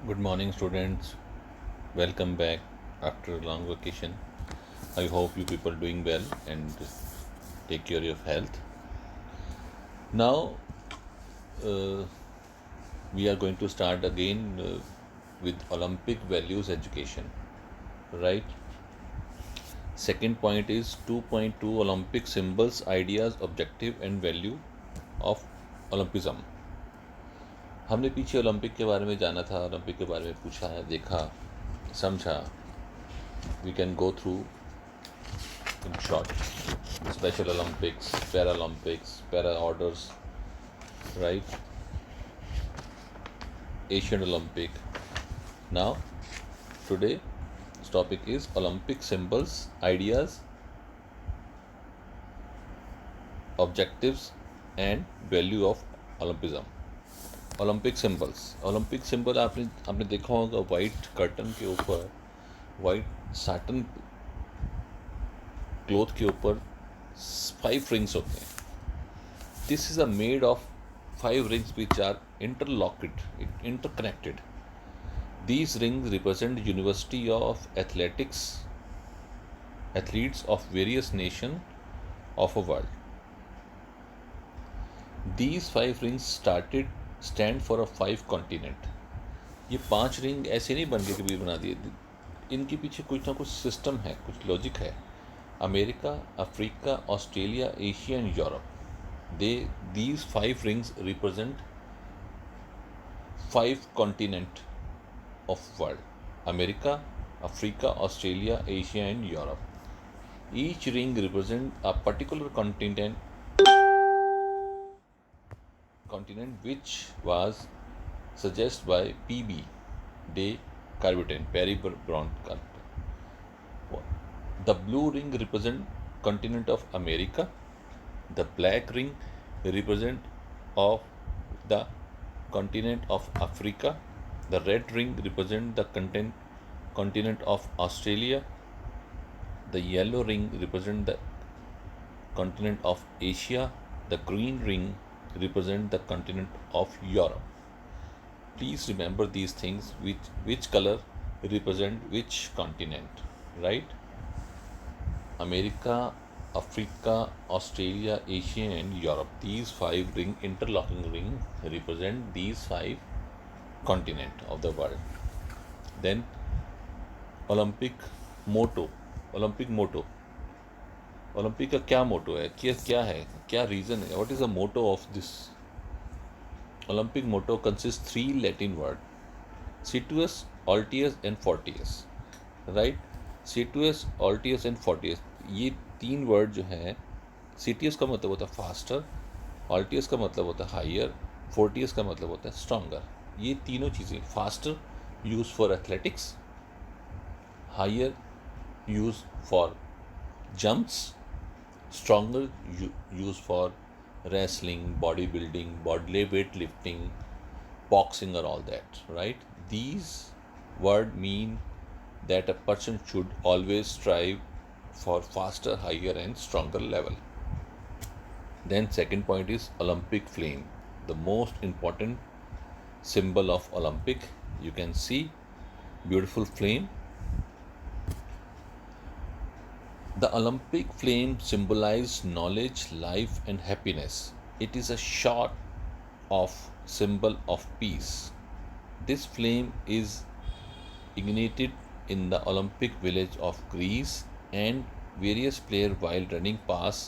Good morning, students. Welcome back after a long vacation. I hope you people doing well and take care of your health. Now, uh, we are going to start again with Olympic values education. Right? Second point is 2.2 Olympic symbols, ideas, objective, and value of Olympism. हमने पीछे Olympic के बारे में जाना था, Olympic के बारे में पूछा, देखा, समझा. We can go through in short. Special Olympics, Paralympics, Para Orders, right? Asian Olympic. Now, today, topic is Olympic symbols, ideas, objectives, and value of Olympism. Olympic symbol आपने देखा होगा वाइट कर्टन के ऊपर, वाइट साटन क्लोथ के ऊपर 5 rings होते हैं. This is a made of 5 rings which are interconnected. These rings represent University of athletes of various nations of a world. These 5 rings stand for a 5 continent. ये 5 ring ऐसे नहीं बन के कभी बना दिए. इनके पीछे कुछ ना कुछ सिस्टम है, कुछ लॉजिक है. America, Africa, Australia, Asia and Europe. These 5 rings represent 5 continent of world: America, Africa, Australia, Asia, and Europe. Each ring represents a particular continent which was suggested by P.B. de Coubertin, Perry Brown. The blue ring represents continent of America. The black ring represents of the continent of Africa. The red ring represents the continent of Australia. The yellow ring represents the continent of Asia. The green ring represents the continent of Europe. Please remember these things, which color represent which continent, right? America, Africa, Australia, Asia, and Europe. These 5 interlocking rings represent these 5 continents of the world. Then Olympic motto. Olympic का क्या motto है, क्या है, क्या reason है, what is the motto of this Olympic motto? Consist 3 Latin word: citius, altius and fortius. Right? Citius, altius and fortius, ये 3 word जो हैं, सिटियस का मतलब होता है फास्टर, ऑल्टियस का मतलब होता है हायर, फोर्टियस का मतलब होता है स्ट्रॉन्गर. ये तीनों चीज़ें, faster use for athletics, higher use for jumps, stronger use for wrestling, bodybuilding, body weight lifting, boxing, or all that, right? These words mean that a person should always strive for faster, higher, and stronger level. Then second point is Olympic flame, the most important symbol of Olympic. You can see beautiful flame. The Olympic flame symbolizes knowledge, life, and happiness. It is a sort of symbol of peace. This flame is ignited in the Olympic village of Greece, and various players, while running past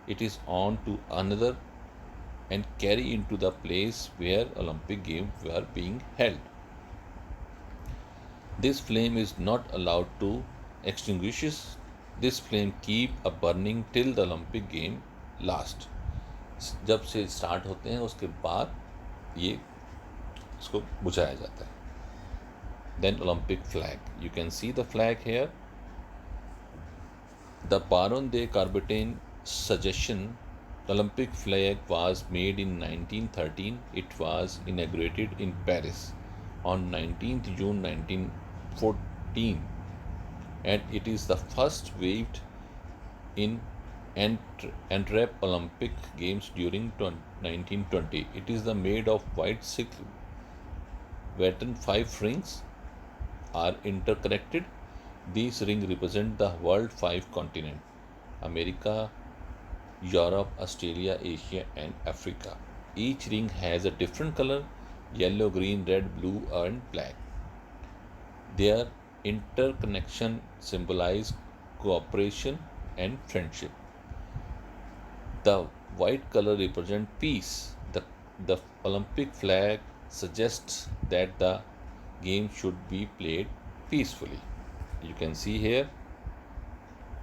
it, is on to another and carry into the place where Olympic games were being held. This flame is not allowed to extinguish. This flame keep a burning till the Olympic game last. जब से start होते हैं उसके बाद ये इसको बुझाया जाता है. Then Olympic flag. You can see the flag here. The Baron de Coubertin suggestion Olympic flag was made in 1913. It was inaugurated in Paris on 19th June 1914, and it is the first waved in Antwerp Olympic Games during 1920. It is the made of white silk wherein 5 rings are interconnected. These rings represent the world 5 continents: America, Europe, Australia, Asia, and Africa. Each ring has a different color: yellow, green, red, blue, and black. Their interconnection symbolizes cooperation and friendship. The white color represents peace. The Olympic flag suggests that the game should be played peacefully. You can see here.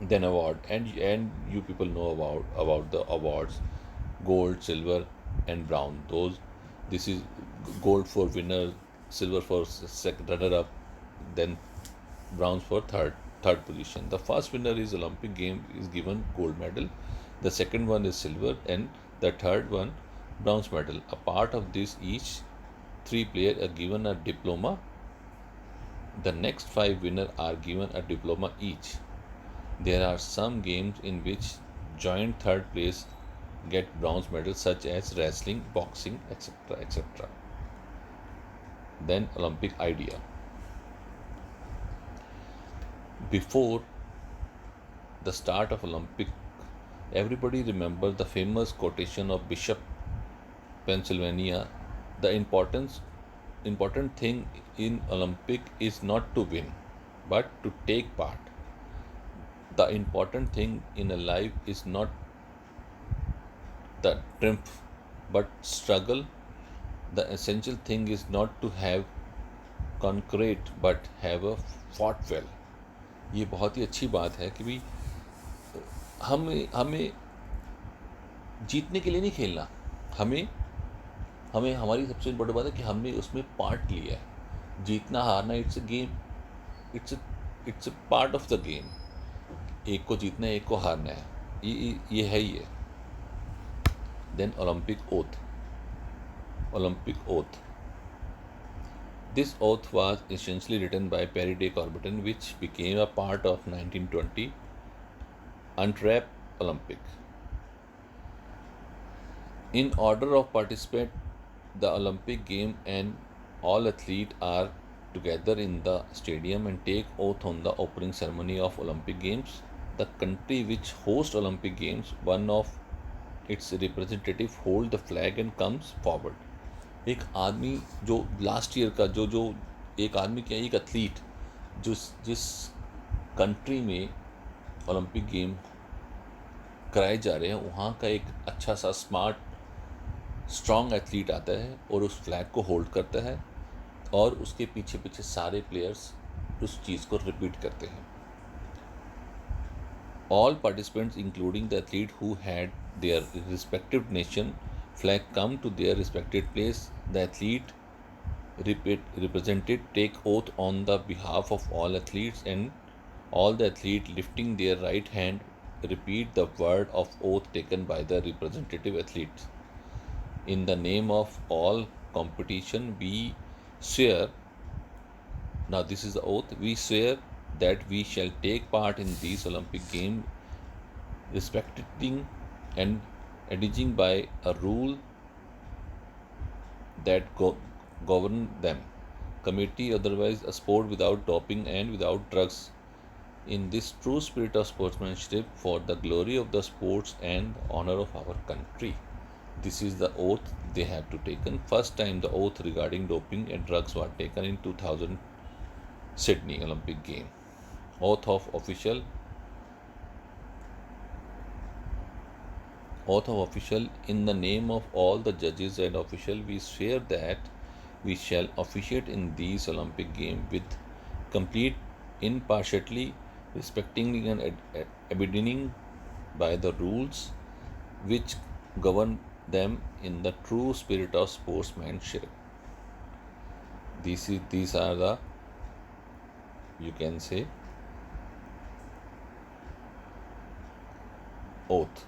Then award, and you people know about the awards: gold, silver, and brown. Those, this is gold for winner, silver for second runner up, then bronze for third position. The first winner is Olympic game is given gold medal. The second one is silver, and the third one bronze medal. A part of this, each three players are given a diploma. The next 5 winners are given a diploma each. There are some games in which joint third place get bronze medals, such as wrestling, boxing, etc. etc. Then Olympic idea. Before the start of Olympic, everybody remember the famous quotation of Bishop, Pennsylvania. The important thing in Olympic is not to win, but to take part. The important thing in a life is not the triumph, but struggle. The essential thing is not to have conquered, but have a fought well. ये बहुत ही अच्छी बात है कि भाई हमें हमें जीतने के लिए नहीं खेलना, हमें हमें हमारी सबसे बड़ी बात है कि हमने उसमें पार्ट लिया है। जीतना हारना, it's a game, it's a part of the game. एक को जीतना है, एक को हारना है, ये है ही है। Then Olympic oath. This oath was essentially written by Perry de Coubertin, which became a part of 1920 Antwerp Olympic. In order of participate the Olympic game, and all athletes are together in the stadium and take oath on the opening ceremony of Olympic Games. The country which hosts Olympic Games, one of its representative hold the flag and comes forward. एक आदमी जो last year का जो एक आदमी क्या, एक athlete जो जिस कंट्री में ओलंपिक गेम कराए जा रहे हैं, वहाँ का एक अच्छा सा स्मार्ट स्ट्रॉन्ग एथलीट आता है और उस फ्लैग को होल्ड करता है, और उसके पीछे पीछे सारे प्लेयर्स उस चीज़ को रिपीट करते हैं. All participants, including the athlete who had their respective nation flag, come to their respected place. The athlete represented take oath on the behalf of all athletes, and all the athletes lifting their right hand repeat the word of oath taken by the representative athlete. In the name of all competition, we swear. Now this is the oath. We swear that we shall take part in these Olympic Games, respecting and adhering by a rule that govern them. Committee, otherwise a sport without doping and without drugs. In this true spirit of sportsmanship, for the glory of the sports and honor of our country. This is the oath they have to taken. First time the oath regarding doping and drugs was taken in 2000 Sydney Olympic Game. Oath of official. In the name of all the judges and officials, we swear that we shall officiate in these Olympic Games with complete impartiality, respecting and abiding by the rules which govern them in the true spirit of sportsmanship. These are the, you can say, oath.